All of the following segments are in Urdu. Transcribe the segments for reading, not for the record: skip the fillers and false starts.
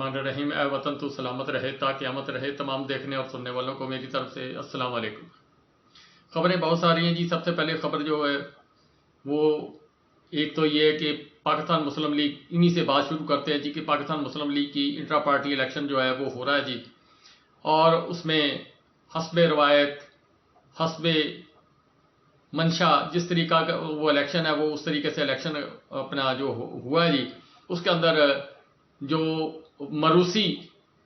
الرحمن الرحیم۔ اے وطن تو سلامت رہے تا قیامت رہے۔ تمام دیکھنے اور سننے والوں کو میری طرف سے السلام علیکم۔ خبریں بہت ساری ہیں جی۔ سب سے پہلے خبر جو ہے وہ ایک تو یہ ہے کہ پاکستان مسلم لیگ، انہی سے بات شروع کرتے ہیں جی کہ پاکستان مسلم لیگ کی انٹرا پارٹی الیکشن جو ہے وہ ہو رہا ہے جی، اور اس میں حسب روایت، حسب منشا جس طریقہ کا وہ الیکشن ہے وہ اس طریقے سے الیکشن اپنا جو ہوا ہے جی، اس کے اندر جو مروسی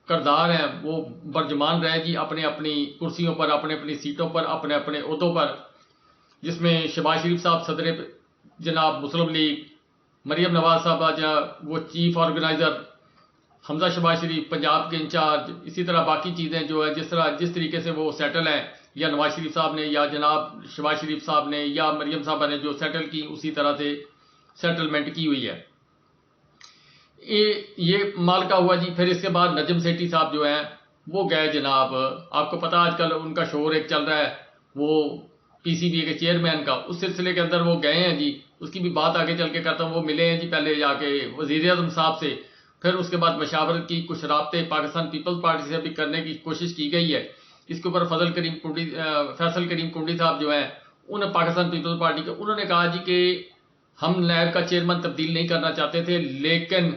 کردار ہیں وہ برجمان رہے جی اپنے اپنی کرسیوں پر، اپنے اپنی سیٹوں پر، اپنے اپنے عہدوں پر، جس میں شہباز شریف صاحب صدر جناب مسلم لیگ، مریم نواز صاحبہ وہ چیف آرگنائزر، حمزہ شہباز شریف پنجاب کے انچارج، اسی طرح باقی چیزیں جو ہے جس طریقے سے وہ سیٹل ہیں، یا نواز شریف صاحب نے یا جناب شہباز شریف صاحب نے یا مریم صاحبہ نے جو سیٹل کی، اسی طرح سے سیٹلمنٹ کی ہوئی ہے۔ یہ مال کا ہوا جی۔ پھر اس کے بعد نجم سیٹھی صاحب جو ہیں وہ گئے جناب، آپ کو پتا آج کل ان کا شور ایک چل رہا ہے وہ پی سی بی کے چیئرمین کا، اس سلسلے کے اندر وہ گئے ہیں جی، اس کی بھی بات آگے چل کے کرتا ہوں۔ وہ ملے ہیں جی پہلے جا کے وزیر اعظم صاحب سے، پھر اس کے بعد مشاورت کی، کچھ رابطے پاکستان پیپلز پارٹی سے بھی کرنے کی کوشش کی گئی ہے۔ اس کے اوپر فیصل کریم کنڈی صاحب جو ہیں انہیں پاکستان پیپلز پارٹی کے، انہوں نے کہا جی کہ ہم نیب کا چیئرمین تبدیل نہیں کرنا چاہتے تھے، لیکن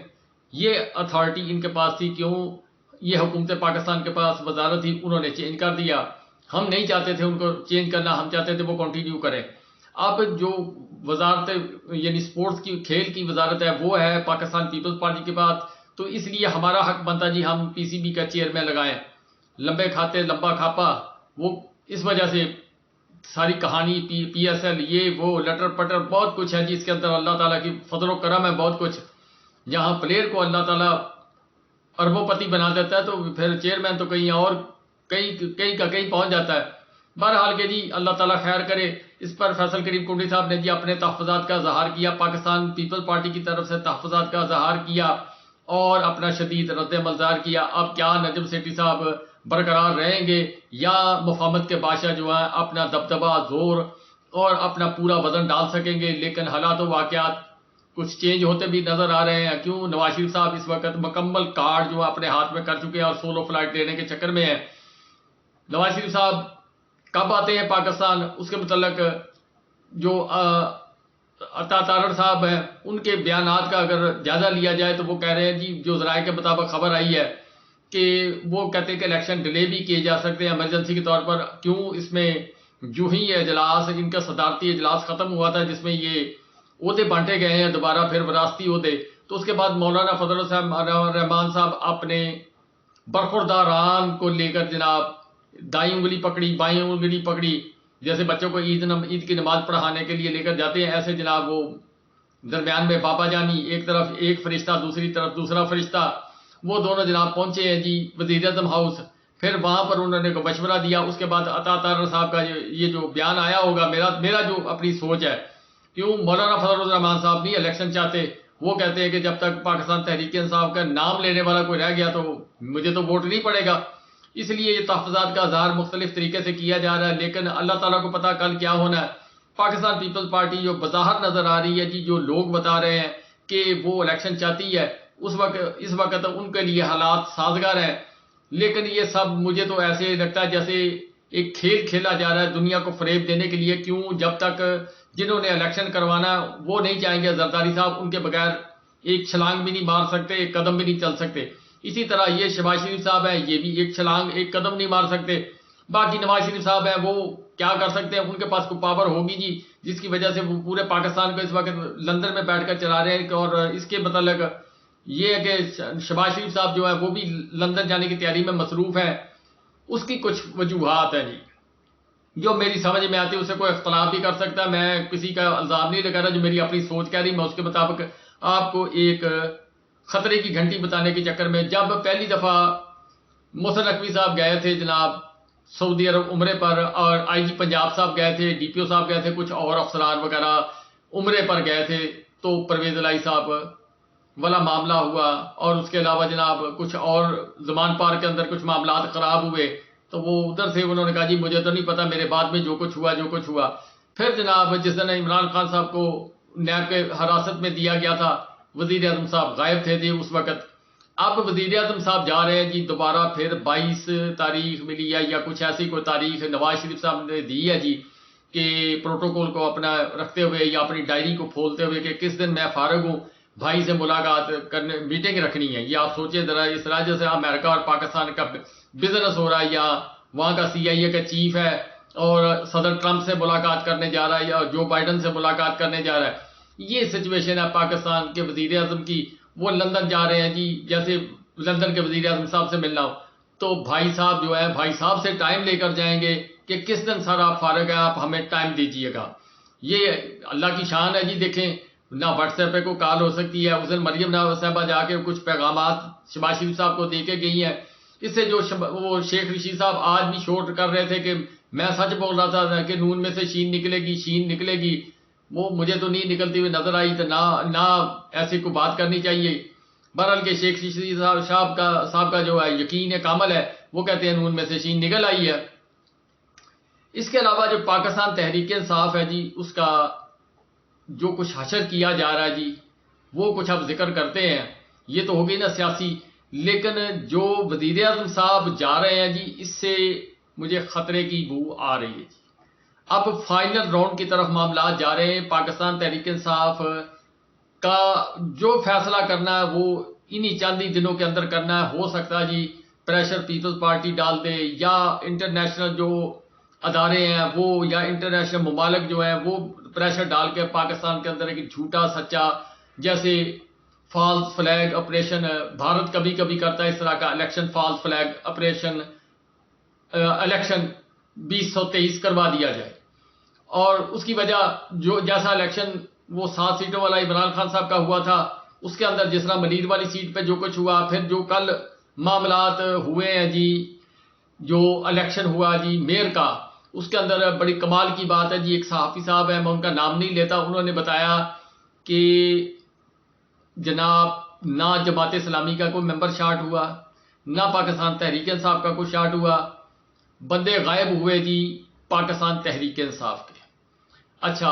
یہ اتھارٹی ان کے پاس تھی، کیوں یہ حکومت پاکستان کے پاس وزارت تھی، انہوں نے چینج کر دیا، ہم نہیں چاہتے تھے ان کو چینج کرنا، ہم چاہتے تھے وہ کنٹینیو کریں۔ اب جو وزارت یعنی سپورٹس کی، کھیل کی وزارت ہے وہ ہے پاکستان پیپلز پارٹی کے پاس، تو اس لیے ہمارا حق بنتا جی ہم پی سی بی کا چیئرمین لگائیں۔ لمبے کھاتے لمبا کھاپا، وہ اس وجہ سے ساری کہانی پی ایس ایل یہ وہ لٹر پٹر بہت کچھ ہے جی اس کے اندر، اللہ تعالیٰ کی فضل و کرم ہے بہت کچھ۔ جہاں پلیئر کو اللہ تعالیٰ اربوں پتی بنا دیتا ہے تو پھر چیئرمین تو کہیں اور کہیں کا کہیں پہنچ جاتا ہے۔ بہرحال کہ جی اللہ تعالیٰ خیر کرے۔ اس پر فیصل کریم کنڈی صاحب نے جی اپنے تحفظات کا اظہار کیا، پاکستان پیپلز پارٹی کی طرف سے تحفظات کا اظہار کیا اور اپنا شدید رد عمل ظاہر کیا۔ اب کیا نجم سیٹھی صاحب برقرار رہیں گے یا مفاہمت کے بادشاہ جو ہیں اپنا دبدبہ، زور اور اپنا پورا وزن ڈال سکیں گے؟ لیکن حالات و واقعات کچھ چینج ہوتے بھی نظر آ رہے ہیں۔ کیوں نواز شریف صاحب اس وقت مکمل کارڈ جو اپنے ہاتھ میں کر چکے ہیں اور سولو فلائٹ لینے کے چکر میں ہیں۔ نواز شریف صاحب کب آتے ہیں پاکستان، اس کے متعلق جو عطا تارڑ صاحب ہیں ان کے بیانات کا اگر جائزہ لیا جائے تو وہ کہہ رہے ہیں جی، جو ذرائع کے مطابق خبر آئی ہے کہ وہ کہتے ہیں کہ الیکشن ڈیلے بھی کیے جا سکتے ہیں ایمرجنسی کے طور پر۔ کیوں اس میں جو ہی یہ اجلاس، ان کا صدارتی اجلاس ختم ہوا تھا جس میں یہ عہدے بانٹے گئے ہیں دوبارہ پھر وراثتی عہدے، تو اس کے بعد مولانا فضل الرحمان صاحب اپنے برخورداران کو لے کر جناب دائیں انگلی پکڑی بائیں انگلی پکڑی، جیسے بچوں کو عید کی نماز پڑھانے کے لیے لے کر جاتے ہیں، ایسے جناب وہ درمیان میں بابا جانی، ایک طرف ایک فرشتہ دوسری طرف دوسرا فرشتہ، وہ دونوں جناب پہنچے ہیں جی وزیر اعظم ہاؤس۔ پھر وہاں پر انہوں نے مشورہ دیا، اس کے بعد عطا تارڑ صاحب کا یہ جو بیان آیا ہوگا، میرا جو اپنی سوچ ہے، کیوں مولانا فضل الرحمان صاحب نہیں الیکشن چاہتے، وہ کہتے ہیں کہ جب تک پاکستان تحریک انصاف کا نام لینے والا کوئی رہ گیا تو مجھے تو ووٹ نہیں پڑے گا۔ اس لیے یہ تحفظات کا اظہار مختلف طریقے سے کیا جا رہا ہے، لیکن اللہ تعالیٰ کو پتا کل کیا ہونا ہے۔ پاکستان پیپلز پارٹی جو بظاہر نظر آ رہی ہے جی، جو لوگ بتا رہے ہیں کہ وہ الیکشن چاہتی ہے، اس وقت ان کے لیے حالات سازگار ہیں، لیکن یہ سب مجھے تو ایسے لگتا ہے جیسے ایک کھیل کھیلا جا رہا ہے دنیا کو فریب دینے کے لیے۔ کیوں جب تک جنہوں نے الیکشن کروانا وہ نہیں چاہیں گے، زرداری صاحب ان کے بغیر ایک چھلانگ بھی نہیں مار سکتے، ایک قدم بھی نہیں چل سکتے۔ اسی طرح یہ شہباز شریف صاحب ہیں، یہ بھی ایک چھلانگ ایک قدم نہیں مار سکتے۔ باقی نواز شریف صاحب ہیں وہ کیا کر سکتے ہیں، ان کے پاس کوئی پاور ہوگی جی جس کی وجہ سے وہ پورے پاکستان کو اس وقت لندن میں بیٹھ کر چلا رہے ہیں۔ اور اس کے متعلق یہ ہے کہ شہباز شریف صاحب جو ہے وہ بھی لندن جانے کی تیاری میں مصروف ہیں۔ اس کی کچھ وجوہات ہیں جی جو میری سمجھ میں آتی ہے، اسے کوئی اختلاف بھی کر سکتا ہے، میں کسی کا الزام نہیں لگا رہا، جو میری اپنی سوچ کہہ رہی میں اس کے مطابق آپ کو ایک خطرے کی گھنٹی بتانے کے چکر میں، جب پہلی دفعہ محسن نقوی صاحب گئے تھے جناب سعودی عرب عمرے پر، اور آئی جی پنجاب صاحب گئے تھے، ڈی پی او صاحب گئے تھے، کچھ اور افسران وغیرہ عمرے پر گئے تھے، تو پرویز الہی صاحب والا معاملہ ہوا، اور اس کے علاوہ جناب کچھ اور زمان پارک کے اندر کچھ معاملات خراب ہوئے، تو وہ ادھر سے انہوں نے کہا جی مجھے تو نہیں پتا، میرے بعد میں جو کچھ ہوا۔ پھر جناب جس دن عمران خان صاحب کو نیب کے حراست میں دیا گیا تھا، وزیر اعظم صاحب غائب تھے جی اس وقت، اب وزیر اعظم صاحب جا رہے ہیں جی دوبارہ پھر 22 تاریخ ملی ہے یا کچھ ایسی کوئی تاریخ نواز شریف صاحب نے دی ہے جی کہ پروٹوکول کو اپنا رکھتے ہوئے یا اپنی ڈائری کو کھولتے ہوئے کہ کس دن میں فارغ ہوں بھائی سے ملاقات کرنے میٹنگ رکھنی ہے. یہ آپ سوچیں ذرا اس طرح جیسے امریکہ اور پاکستان کا بزنس ہو رہا ہے یا وہاں کا CIA کا چیف ہے اور صدر ٹرمپ سے ملاقات کرنے جا رہا ہے یا جو بائیڈن سے ملاقات کرنے جا رہا ہے. یہ سچویشن ہے پاکستان کے وزیر اعظم کی. وہ لندن جا رہے ہیں جی جیسے لندن کے وزیر اعظم صاحب سے ملنا ہو تو بھائی صاحب جو ہے بھائی صاحب سے ٹائم لے کر جائیں گے کہ کس دن سر آپ فارغ ہیں آپ ہمیں ٹائم دیجیے گا. یہ اللہ کی شان ہے جی. دیکھیں نہ واٹس ایپ پہ کوئی کال ہو سکتی ہے. اس دن مریم نواز صاحبہ جا کے کچھ پیغامات شہباز شریف صاحب کو دے کے گئی ہیں. اس سے جو وہ شیخ رشید صاحب آج بھی شوٹ کر رہے تھے کہ میں سچ بول رہا تھا کہ نون میں سے شین نکلے گی وہ مجھے تو نہیں نکلتی ہوئی نظر آئی تو نہ ایسی کوئی بات کرنی چاہیے. بہرحال کے شیخ رشید صاحب کا جو ہے یقین کامل ہے وہ کہتے ہیں نون میں سے شین نکل آئی ہے. اس کے علاوہ جو پاکستان تحریک انصاف ہے جی اس کا جو کچھ حشر کیا جا رہا ہے جی وہ کچھ اب ذکر کرتے ہیں. یہ تو ہو گئی نا سیاسی. لیکن جو وزیر اعظم صاحب جا رہے ہیں جی اس سے مجھے خطرے کی بو آ رہی ہے جی. اب فائنل راؤنڈ کی طرف معاملات جا رہے ہیں. پاکستان تحریک انصاف کا جو فیصلہ کرنا ہے وہ انہی چند ہی دنوں کے اندر کرنا ہے. ہو سکتا ہے جی پریشر پیپلز پارٹی ڈال دے یا انٹرنیشنل جو ادارے ہیں وہ یا انٹرنیشنل ممالک جو ہیں وہ پریشر ڈال کے پاکستان کے اندر ایک جھوٹا سچا جیسے فالس فلیگ آپریشن بھارت کبھی کبھی کرتا ہے اس طرح کا election false flag operation election 2023 کروا دیا جائے. اور اس کی وجہ جو جیسا الیکشن وہ 7 سیٹوں والا عمران خان صاحب کا ہوا تھا اس کے اندر جس طرح منیر والی سیٹ پہ جو کچھ ہوا پھر جو کل معاملات ہوئے ہیں جی جو الیکشن ہوا جی میئر کا اس کے اندر بڑی کمال کی بات ہے جی. ایک صحافی صاحب ہے میں ان کا نام نہیں لیتا انہوں نے بتایا کہ جناب نہ جماعت اسلامی کا کوئی ممبر شاٹ ہوا نہ پاکستان تحریک انصاف کا کوئی شاٹ ہوا. بندے غائب ہوئے جی پاکستان تحریک انصاف کے. اچھا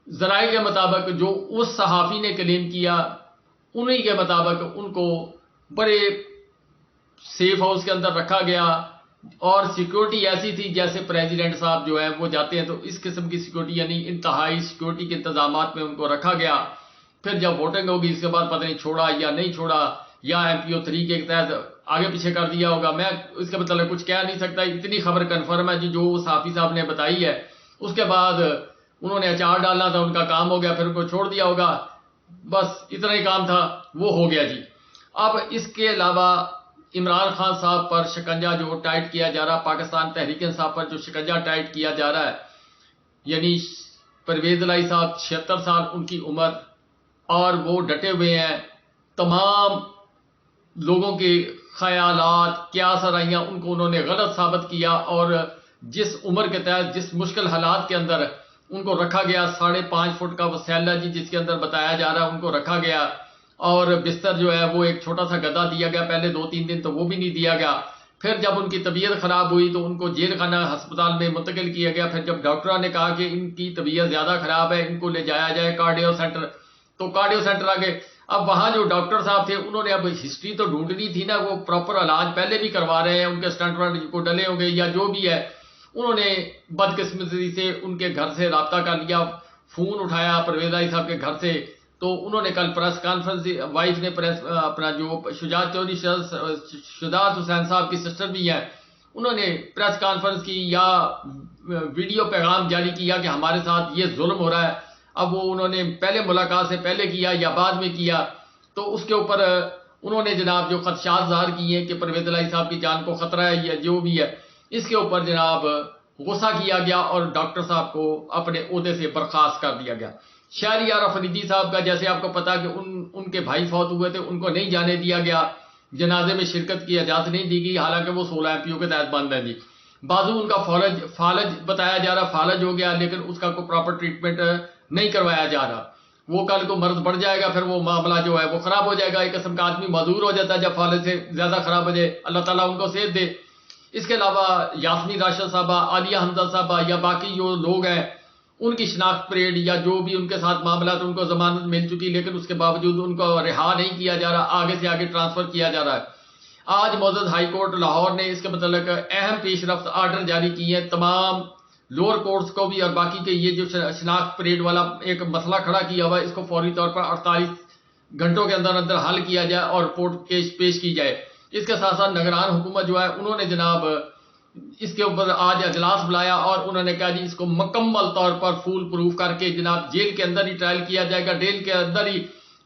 ذرائع کے مطابق جو اس صحافی نے کلیم کیا انہی کے مطابق ان کو بڑے سیف ہاؤس کے اندر رکھا گیا اور سیکیورٹی ایسی تھی جیسے پریزیڈنٹ صاحب جو ہیں وہ جاتے ہیں تو اس قسم کی سیکیورٹی یعنی انتہائی سیکیورٹی کے انتظامات میں ان کو رکھا گیا. پھر جب ووٹنگ ہوگی اس کے بعد پتہ نہیں چھوڑا یا نہیں چھوڑا یا MPO3 کے تحت آگے پیچھے کر دیا ہوگا. میں اس کے مطلب کچھ کہہ نہیں سکتا. اتنی خبر کنفرم ہے جی جو صحافی صاحب نے بتائی ہے. اس کے بعد انہوں نے اچار ڈالنا تھا ان کا کام ہو گیا پھر ان کو چھوڑ دیا ہوگا. بس اتنا ہی کام تھا وہ ہو گیا جی. اب اس کے علاوہ عمران خان صاحب پر شکنجہ جو ٹائٹ کیا جا رہا پاکستان تحریک انصاف پر جو شکنجہ ٹائٹ کیا جا رہا ہے یعنی پرویز الہی صاحب 76 سال ان کی عمر اور وہ ڈٹے ہوئے ہیں. تمام لوگوں کے خیالات کیا سرائیاں ان کو انہوں نے غلط ثابت کیا اور جس عمر کے تحت جس مشکل حالات کے اندر ان کو رکھا گیا 5.5 فٹ کا وہ سیل ہے جی جس کے اندر بتایا جا رہا ہے ان کو رکھا گیا اور بستر جو ہے وہ ایک چھوٹا سا گدا دیا گیا. پہلے 2-3 دن تو وہ بھی نہیں دیا گیا. پھر جب ان کی طبیعت خراب ہوئی تو ان کو جیل خانہ ہسپتال میں منتقل کیا گیا. پھر جب ڈاکٹروں نے کہا کہ ان کی طبیعت زیادہ خراب ہے ان کو لے جایا جائے کارڈیو سینٹر تو کارڈیو سینٹر آگے. اب وہاں جو ڈاکٹر صاحب تھے انہوں نے اب ہسٹری تو ڈھونڈنی تھی نا. وہ پراپر علاج پہلے بھی کروا رہے ہیں ان کے سٹنٹ کو ڈلے ہوں گے یا جو بھی ہے. انہوں نے بدقسمتی سے ان کے گھر سے رابطہ کر لیا فون اٹھایا پرویز الہی صاحب کے گھر سے. تو انہوں نے کل پریس کانفرنس وائف نے اپنا جو شجاعت حسین صاحب کی سسٹر بھی ہے انہوں نے پریس کانفرنس کی یا ویڈیو پیغام جاری کیا کہ ہمارے ساتھ یہ ظلم ہو رہا ہے. اب وہ انہوں نے پہلے ملاقات سے پہلے کیا یا بعد میں کیا تو اس کے اوپر انہوں نے جناب جو خدشات ظاہر کیے ہیں کہ پرویز الہی صاحب کی جان کو خطرہ ہے یا جو بھی ہے اس کے اوپر جناب غصہ کیا گیا اور ڈاکٹر صاحب کو اپنے عہدے سے برخاست کر دیا گیا. شہریار افریدی صاحب کا جیسے آپ کو پتا کہ ان کے بھائی فوت ہوئے تھے ان کو نہیں جانے دیا گیا جنازے میں شرکت کی اجازت نہیں دی گئی حالانکہ وہ 16 MPO کے تحت بند ہیں جی. بازو ان کا فالج بتایا جا رہا فالج ہو گیا لیکن اس کا کوئی پراپر ٹریٹمنٹ نہیں کروایا جا رہا. وہ کل کو مرض بڑھ جائے گا پھر وہ معاملہ جو ہے وہ خراب ہو جائے گا. ایک قسم کا آدمی معذور ہو جاتا ہے جب فالج سے زیادہ خراب ہو جائے. اللہ تعالیٰ ان کو صحت دے. اس کے علاوہ یاسمین راشد صاحبہ عالیہ حمزہ صاحبہ یا باقی جو لوگ ہیں ان کی شناخت پریڈ یا جو بھی ان کے ساتھ معاملات ان کو ضمانت مل چکی، لیکن اس کے باوجود ان کو رہا نہیں کیا جا رہا، آگے سے آگے ٹرانسفر کیا جا رہا ہے۔ آج معزز ہائی کورٹ لاہور نے اس کے متعلق اہم پیش رفت آرڈر جاری کیے ہیں، تمام لوور کورٹس کو بھی، اور باقی کے یہ جو شناخت پریڈ والا ایک مسئلہ کھڑا کیا ہوا ہے اس کو فوری طور پر 48 گھنٹوں کے اندر اندر حل کیا جائے اور رپورٹ پیش کی جائے۔ اس کے ساتھ ساتھ نگران حکومت جو ہے انہوں نے جناب اس کے اوپر آج اجلاس بلایا اور انہوں نے کہا جی اس کو مکمل طور پر فول پروف کر کے جناب جیل کے اندر ہی ٹرائل کیا جائے گا، جیل کے اندر ہی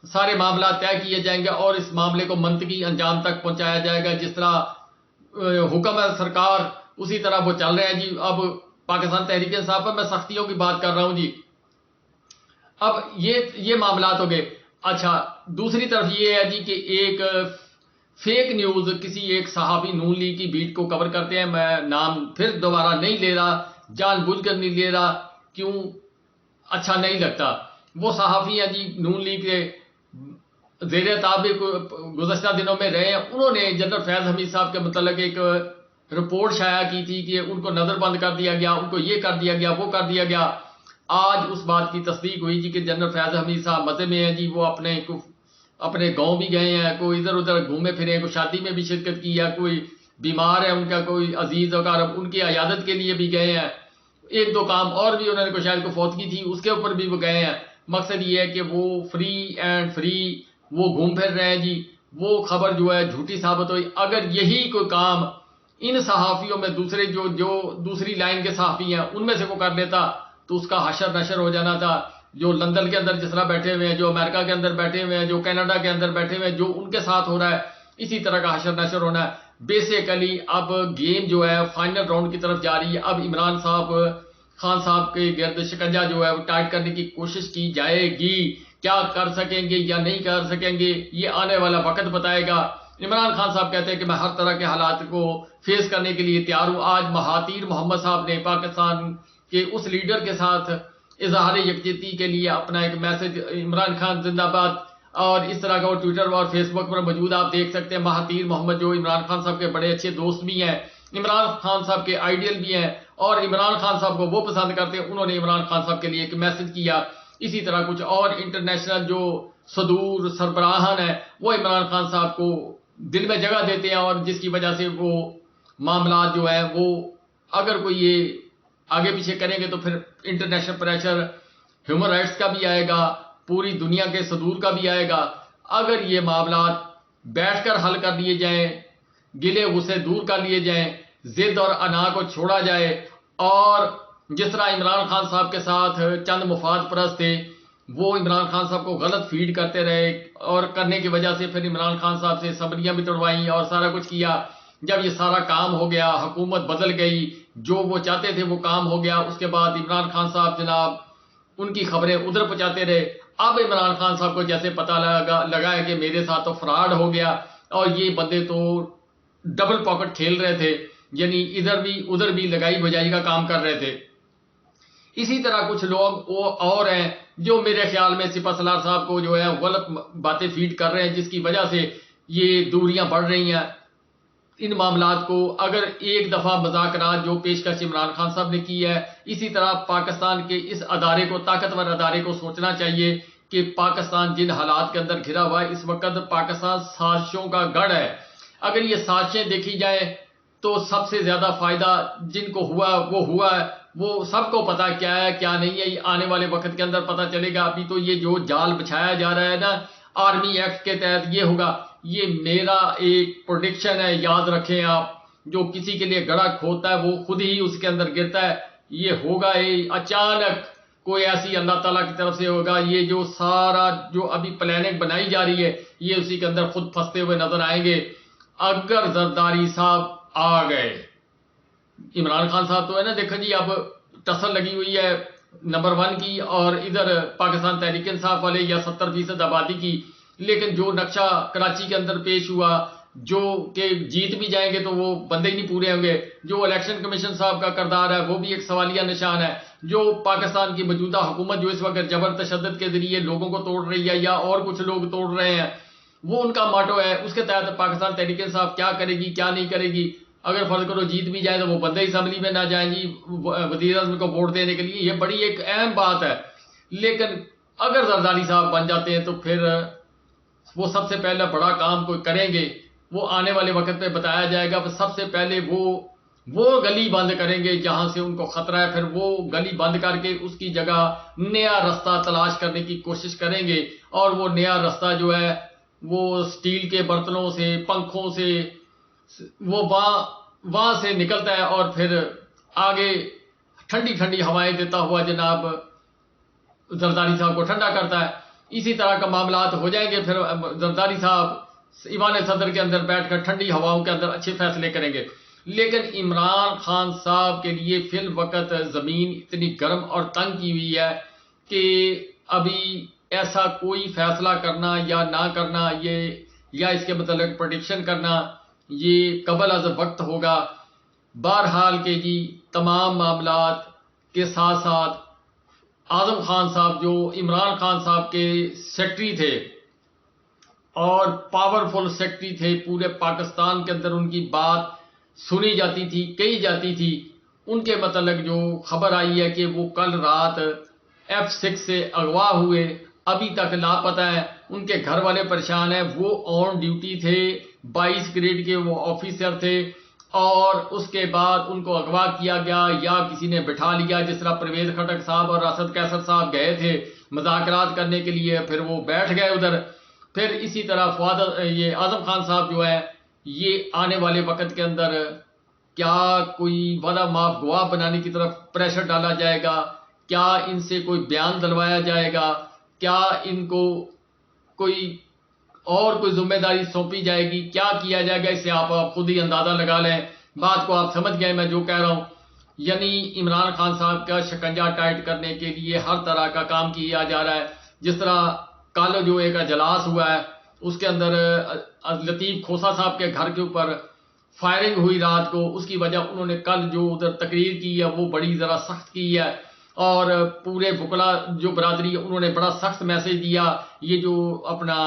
سارے معاملات طے کیے جائیں گے اور اس معاملے کو منطقی انجام تک پہنچایا جائے گا۔ جس طرح حکم ہے سرکار اسی طرح وہ چل رہے ہیں جی۔ اب پاکستان تحریک انصاف پر میں سختیوں کی بات کر رہا ہوں جی۔ اب یہ معاملات ہو گئے۔ اچھا، دوسری طرف یہ ہے جی کہ ایک فیک نیوز کسی ایک صحافی نون لیگ کی بیٹ کو کور کرتے ہیں، میں نام پھر دوبارہ نہیں لے رہا، جان بوجھ کر نہیں لے رہا، کیوں اچھا نہیں لگتا۔ وہ صحافی ہیں جی نون لیگ کے زیر تعبیر گزشتہ دنوں میں رہے ہیں، انہوں نے جنرل فیض حمید صاحب کے متعلق ایک رپورٹ شائع کی تھی کہ ان کو نظر بند کر دیا گیا، ان کو یہ کر دیا گیا، وہ کر دیا گیا۔ آج اس بات کی تصدیق ہوئی جی کہ جنرل فیض حمید صاحب مزے میں ہیں جی، وہ اپنے گاؤں بھی گئے ہیں، کوئی ادھر ادھر گھومے پھرے، کوئی شادی میں بھی شرکت کی ہے، کوئی بیمار ہے ان کا کوئی عزیز وغیرہ، ان کی عیادت کے لیے بھی گئے ہیں، ایک دو کام اور بھی انہوں نے شاید کو فوتگی تھی اس کے اوپر بھی وہ گئے ہیں۔ مقصد یہ ہے کہ وہ فری اینڈ فری وہ گھوم پھر رہے ہیں جی۔ وہ خبر جو ہے جھوٹی ثابت ہوئی۔ اگر یہی کوئی کام ان صحافیوں میں دوسرے جو دوسری لائن کے صحافی ہیں ان میں سے وہ کر لیتا تو اس کا حشر نشر ہو جانا تھا۔ جو لندن کے اندر جس طرح بیٹھے ہوئے ہیں، جو امریکہ کے اندر بیٹھے ہوئے ہیں، جو کینیڈا کے اندر بیٹھے ہوئے ہیں، جو ان کے ساتھ ہو رہا ہے اسی طرح کا حشر نشر ہونا ہے۔ بیسیکلی اب گیم جو ہے فائنل راؤنڈ کی طرف جا رہی ہے۔ اب عمران خان صاحب کے گرد شکنجہ جو ہے وہ ٹائٹ کرنے کی کوشش کی جائے گی۔ کیا کر سکیں گے یا نہیں کر سکیں گے یہ آنے والا وقت بتائے گا۔ عمران خان صاحب کہتے ہیں کہ میں ہر طرح کے حالات کو فیس کرنے کے لیے تیار ہوں۔ آج مہاتیر محمد صاحب نے پاکستان کے اس لیڈر کے ساتھ اظہار یکجہتی کے لیے اپنا ایک میسج، عمران خان زندہ باد، اور اس طرح کا وہ ٹویٹر اور فیس بک پر موجود آپ دیکھ سکتے ہیں۔ مہاتیر محمد جو عمران خان صاحب کے بڑے اچھے دوست بھی ہیں، عمران خان صاحب کے آئیڈیل بھی ہیں اور عمران خان صاحب کو وہ پسند کرتے ہیں، انہوں نے عمران خان صاحب کے لیے ایک میسج کیا۔ اسی طرح کچھ اور انٹرنیشنل جو صدور سربراہان ہیں وہ عمران خان صاحب کو دل میں جگہ دیتے ہیں، اور جس کی وجہ سے وہ معاملات جو ہے وہ اگر کوئی یہ آگے پیچھے کریں گے تو پھر انٹرنیشنل پریشر ہیومن رائٹس کا بھی آئے گا، پوری دنیا کے صدور کا بھی آئے گا۔ اگر یہ معاملات بیٹھ کر حل کر لیے جائیں، گلے غصے دور کر لیے جائیں، ضد اور انا کو چھوڑا جائے، اور جس طرح عمران خان صاحب کے ساتھ چند مفاد پرست تھے وہ عمران خان صاحب کو غلط فیڈ کرتے رہے اور کرنے کی وجہ سے پھر عمران خان صاحب سے اسمبلیاں بھی توڑوائیں اور سارا کچھ کیا۔ جب یہ سارا کام ہو گیا، حکومت بدل گئی، جو وہ چاہتے تھے وہ کام ہو گیا، اس کے بعد عمران خان صاحب جناب ان کی خبریں ادھر پہنچاتے رہے۔ اب عمران خان صاحب کو جیسے پتہ لگا ہے کہ میرے ساتھ تو فراڈ ہو گیا اور یہ بندے تو ڈبل پاکٹ کھیل رہے تھے، یعنی ادھر بھی ادھر بھی لگائی بجائی کا کام کر رہے تھے۔ اسی طرح کچھ لوگ اور ہیں جو میرے خیال میں سپہ سالار صاحب کو جو ہے غلط باتیں فیڈ کر رہے ہیں، جس کی وجہ سے یہ دوریاں بڑھ رہی ہیں ان معاملات کو۔ اگر ایک دفعہ مذاکرات جو پیشکش عمران خان صاحب نے کی ہے، اسی طرح پاکستان کے اس ادارے کو، طاقتور ادارے کو سوچنا چاہیے کہ پاکستان جن حالات کے اندر گھرا ہوا ہے اس وقت پاکستان سازشوں کا گڑھ ہے۔ اگر یہ سازشیں دیکھی جائیں تو سب سے زیادہ فائدہ جن کو ہوا ہے وہ سب کو پتا کیا ہے کیا نہیں ہے، یہ آنے والے وقت کے اندر پتا چلے گا۔ ابھی تو یہ جو جال بچھایا جا رہا ہے نا آرمی ایکٹ کے تحت یہ ہوگا، یہ میرا ایک پروڈکشن ہے، یاد رکھیں آپ، جو کسی کے لیے گڑھا کھودتا ہے وہ خود ہی اس کے اندر گرتا ہے۔ یہ ہوگا اچانک کوئی ایسی اللہ تعالیٰ کی طرف سے ہوگا، یہ جو سارا جو ابھی پلاننگ بنائی جا رہی ہے یہ اسی کے اندر خود پھنستے ہوئے نظر آئیں گے۔ اگر زرداری صاحب آ گئے، عمران خان صاحب تو ہے نا، دیکھو جی اب ٹسل لگی ہوئی ہے نمبر 1 کی، اور ادھر پاکستان تحریک انصاف والے یا 70% آبادی کی، لیکن جو نقشہ کراچی کے اندر پیش ہوا، جو کہ جیت بھی جائیں گے تو وہ بندے ہی نہیں پورے ہوں گے، جو الیکشن کمیشن صاحب کا کردار ہے وہ بھی ایک سوالیہ نشان ہے، جو پاکستان کی موجودہ حکومت جو اس وقت جبر تشدد کے ذریعے لوگوں کو توڑ رہی ہے یا اور کچھ لوگ توڑ رہے ہیں، وہ ان کا ماٹو ہے۔ اس کے تحت پاکستان تحریک انصاف کیا کرے گی کیا نہیں کرے گی، اگر فرض کرو جیت بھی جائے تو وہ بندے اسمبلی میں نہ جائیں جی وزیر اعظم کو ووٹ دینے کے لیے. یہ بڑی ایک اہم بات ہے. لیکن اگر زرداری صاحب بن جاتے ہیں تو پھر وہ سب سے پہلے بڑا کام کوئی کریں گے، وہ آنے والے وقت پہ بتایا جائے گا. سب سے پہلے وہ گلی بند کریں گے جہاں سے ان کو خطرہ ہے، پھر وہ گلی بند کر کے اس کی جگہ نیا رستہ تلاش کرنے کی کوشش کریں گے. اور وہ نیا رستہ جو ہے وہ سٹیل کے برتنوں سے، پنکھوں سے، وہ وہاں سے نکلتا ہے اور پھر آگے ٹھنڈی ٹھنڈی ہوائیں دیتا ہوا جناب زرداری صاحب کو ٹھنڈا کرتا ہے. اسی طرح کا معاملات ہو جائیں گے. پھر زرداری صاحب ایوان صدر کے اندر بیٹھ کر ٹھنڈی ہواؤں کے اندر اچھے فیصلے کریں گے. لیکن عمران خان صاحب کے لیے فی الوقت زمین اتنی گرم اور تنگ کی ہوئی ہے کہ ابھی ایسا کوئی فیصلہ کرنا یا نہ کرنا، یا اس کے متعلق پریڈکشن کرنا، یہ قبل از وقت ہوگا. بہرحال کہ جی تمام معاملات کے ساتھ ساتھ اعظم خان صاحب جو عمران خان صاحب کے سیکرٹری تھے اور پاورفل سیکرٹری تھے، پورے پاکستان کے اندر ان کی بات سنی جاتی تھی، کہی جاتی تھی. ان کے متعلق جو خبر آئی ہے کہ وہ کل رات F6 سے اغوا ہوئے، ابھی تک لاپتہ ہیں. ان کے گھر والے پریشان ہیں. وہ آن ڈیوٹی تھے، 22 گریڈ کے وہ آفیسر تھے، اور اس کے بعد ان کو اغوا کیا گیا یا کسی نے بٹھا لیا. جس طرح پرویز خٹک صاحب اور اسد کیسر صاحب گئے تھے مذاکرات کرنے کے لیے، پھر وہ بیٹھ گئے ادھر. پھر اسی طرح یہ اعظم خان صاحب جو ہے، یہ آنے والے وقت کے اندر کیا کوئی وعدہ معاف گواہ بنانے کی طرف پریشر ڈالا جائے گا، کیا ان سے کوئی بیان دلوایا جائے گا، کیا ان کو کوئی ذمہ داری سونپی جائے گی، کیا کیا جائے گا، اس سے آپ خود ہی اندازہ لگا لیں. بات کو آپ سمجھ گئے میں جو کہہ رہا ہوں. یعنی عمران خان صاحب کا شکنجہ ٹائٹ کرنے کے لیے ہر طرح کا کام کیا جا رہا ہے. جس طرح کل جو ایک اجلاس ہوا ہے اس کے اندر لطیف کھوسا صاحب کے گھر کے اوپر فائرنگ ہوئی رات کو، اس کی وجہ انہوں نے کل جو ادھر تقریر کی ہے وہ بڑی ذرا سخت کی ہے، اور پورے وکلا جو برادری ہے انہوں نے بڑا سخت میسج دیا. یہ جو اپنا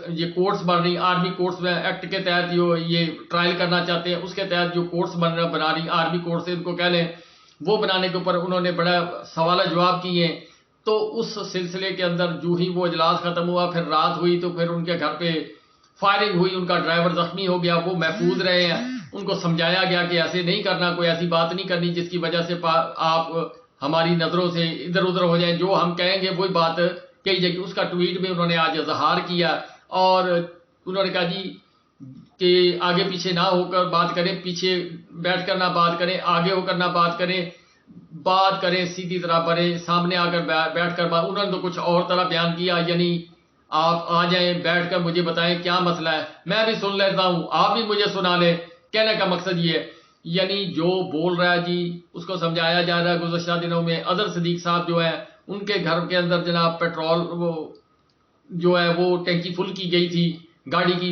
یہ کورٹس بن رہی آرمی کورٹس میں ایکٹ کے تحت جو یہ ٹرائل کرنا چاہتے ہیں، اس کے تحت جو کورٹس بنا رہی آرمی کورٹ سے ان کو کہہ لیں، وہ بنانے کے اوپر انہوں نے بڑا سوال جواب کیے. تو اس سلسلے کے اندر جو ہی وہ اجلاس ختم ہوا، پھر رات ہوئی تو پھر ان کے گھر پہ فائرنگ ہوئی. ان کا ڈرائیور زخمی ہو گیا، وہ محفوظ رہے ہیں. ان کو سمجھایا گیا کہ ایسے نہیں کرنا، کوئی ایسی بات نہیں کرنی جس کی وجہ سے آپ ہماری نظروں سے ادھر ادھر ہو جائیں. جو ہم کہیں گے وہی بات کہی جائے گی. اس کا ٹویٹ میں انہوں نے آج اظہار کیا، اور انہوں نے کہا جی کہ آگے پیچھے نہ ہو کر بات کریں، پیچھے بیٹھ کر نہ بات کریں، آگے ہو کر نہ بات کریں سیدھی طرح بڑھیں، سامنے آ کر بیٹھ کر بات. انہوں نے تو کچھ اور طرح بیان کیا، یعنی آپ آ جائیں بیٹھ کر مجھے بتائیں کیا مسئلہ ہے، میں بھی سن لیتا ہوں، آپ بھی مجھے سنا لیں. کہنے کا مقصد یہ ہے یعنی جو بول رہا ہے جی اس کو سمجھایا جا رہا ہے. گزشتہ دنوں میں اظہر صدیق صاحب جو ہے ان کے گھر کے اندر جناب پیٹرول وہ جو ہے وہ ٹینکی فل کی گئی تھی گاڑی کی.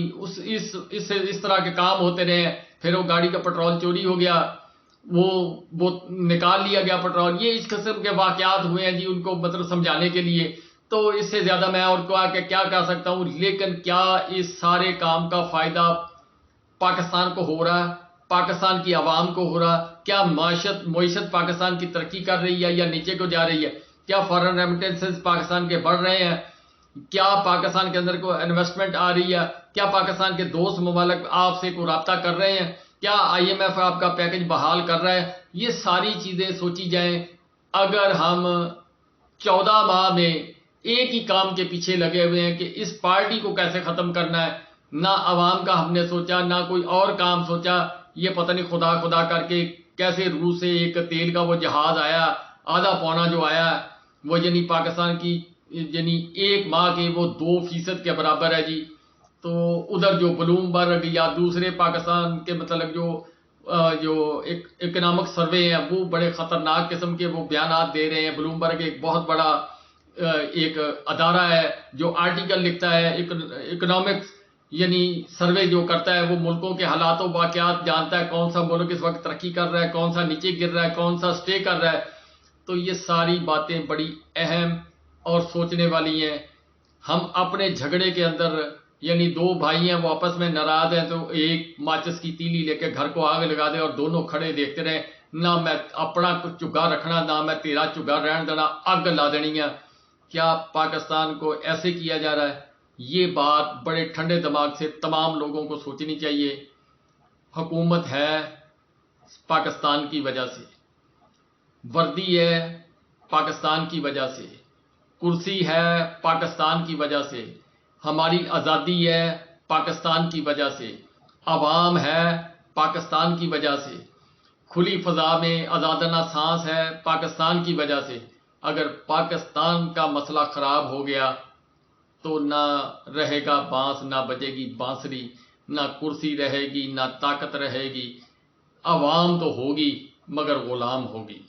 اس طرح کے کام ہوتے رہے. پھر وہ گاڑی کا پیٹرول چوری ہو گیا، وہ نکال لیا گیا پیٹرول. یہ اس قسم کے واقعات ہوئے ہیں جی ان کو مطلب سمجھانے کے لیے. تو اس سے زیادہ میں اور کیا کہہ سکتا ہوں. لیکن کیا اس سارے کام کا فائدہ پاکستان کو ہو رہا ہے، پاکستان کی عوام کو ہو رہا؟ کیا معیشت پاکستان کی ترقی کر رہی ہے یا نیچے کو جا رہی ہے؟ کیا فارن ریمیٹنسز پاکستان کے بڑھ رہے ہیں؟ کیا پاکستان کے اندر کوئی انویسٹمنٹ آ رہی ہے؟ کیا پاکستان کے دوست ممالک آپ سے کوئی رابطہ کر رہے ہیں؟ کیا IMF آپ کا پیکج بحال کر رہا ہے؟ یہ ساری چیزیں سوچی جائیں. اگر ہم 14 ماہ میں ایک ہی کام کے پیچھے لگے ہوئے ہیں کہ اس پارٹی کو کیسے ختم کرنا ہے، نہ عوام کا ہم نے سوچا، نہ کوئی اور کام سوچا. یہ پتہ نہیں خدا کر کے کیسے روس سے ایک تیل کا وہ جہاز آیا، آدھا پونا جو آیا وہ یعنی پاکستان کی یعنی ایک ماہ کے وہ 2% کے برابر ہے جی. تو ادھر جو بلومبرگ یا دوسرے پاکستان کے متعلق جو اکنامک سروے ہیں وہ بڑے خطرناک قسم کے وہ بیانات دے رہے ہیں. بلومبرگ ایک بہت بڑا ایک ادارہ ہے جو آرٹیکل لکھتا ہے، اکنامکس یعنی سروے جو کرتا ہے، وہ ملکوں کے حالات و واقعات جانتا ہے، کون سا ملک اس وقت ترقی کر رہا ہے، کون سا نیچے گر رہا ہے، کون سا سٹے کر رہا ہے. تو یہ ساری باتیں بڑی اہم اور سوچنے والی ہیں. ہم اپنے جھگڑے کے اندر یعنی دو بھائی ہیں وہ آپس میں ناراض ہیں تو ایک ماچس کی تیلی لے کے گھر کو آگ لگا دے اور دونوں کھڑے دیکھتے رہے، نہ میں اپنا چگا رکھنا نہ میں تیرا چگا رہن دینا، اگ لا دینی ہے۔ کیا پاکستان کو ایسے کیا جا رہا ہے؟ یہ بات بڑے ٹھنڈے دماغ سے تمام لوگوں کو سوچنی چاہیے۔ حکومت ہے پاکستان کی وجہ سے، وردی ہے پاکستان کی وجہ سے، کرسی ہے پاکستان کی وجہ سے، ہماری آزادی ہے پاکستان کی وجہ سے، عوام ہے پاکستان کی وجہ سے، کھلی فضا میں آزادانہ سانس ہے پاکستان کی وجہ سے۔ اگر پاکستان کا مسئلہ خراب ہو گیا تو نہ رہے گا بانس، نہ بجے گی بانسری، نہ کرسی رہے گی، نہ طاقت رہے گی، عوام تو ہوگی مگر غلام ہوگی۔